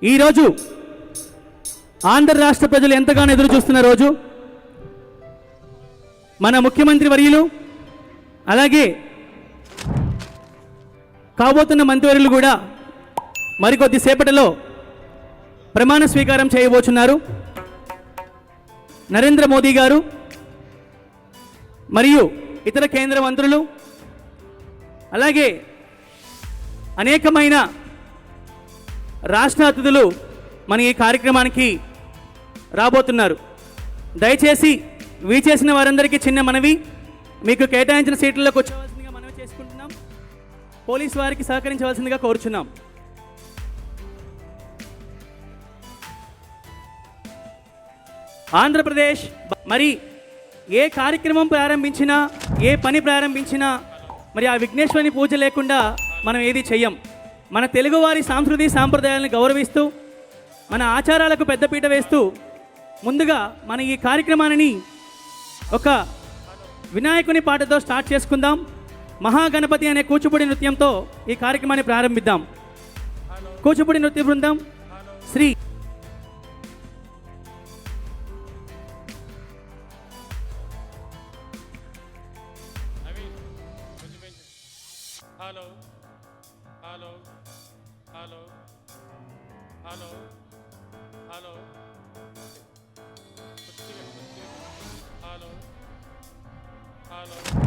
ఈరోజు ఆంధ్ర రాష్ట్ర ప్రజలు ఎంతగానో ఎదురు చూస్తున్న రోజు. మన ముఖ్యమంత్రి వర్యులు అలాగే కాబోతున్న మంత్రివర్యులు కూడా మరికొద్ది సేపటిలో ప్రమాణ స్వీకారం చేయబోతున్నారు. నరేంద్ర మోదీ గారు మరియు ఇతర కేంద్ర మంత్రులు అలాగే అనేకమైన రాష్ట్ర అతిథులు మన ఈ కార్యక్రమానికి రాబోతున్నారు. దయచేసి వీచేసిన వారందరికీ చిన్న మనవి, మీకు కేటాయించిన సీట్లలోకి వచ్చేవలసిందిగా మనవి చేసుకుంటున్నాం. పోలీసు వారికి సహకరించవలసిందిగా కోరుచున్నాం. ఆంధ్రప్రదేశ్ మరి ఏ కార్యక్రమం ప్రారంభించినా ఏ పని ప్రారంభించినా మరి ఆ విఘ్నేశ్వరుని పూజ లేకుండా మనం ఏది చెయ్యం. మన తెలుగువారి సాంస్కృతిక సాంప్రదాయాలను గౌరవిస్తూ మన ఆచారాలకు పెద్దపీట వేస్తూ ముందుగా మన ఈ కార్యక్రమాన్ని ఒక వినాయకుని పాటతో స్టార్ట్ చేసుకుందాం. మహాగణపతి అనే కూచిపూడి నృత్యంతో ఈ కార్యక్రమాన్ని ప్రారంభిద్దాం. కూచిపూడి నృత్య బృందం Sri hello hello hello hello hello hello hello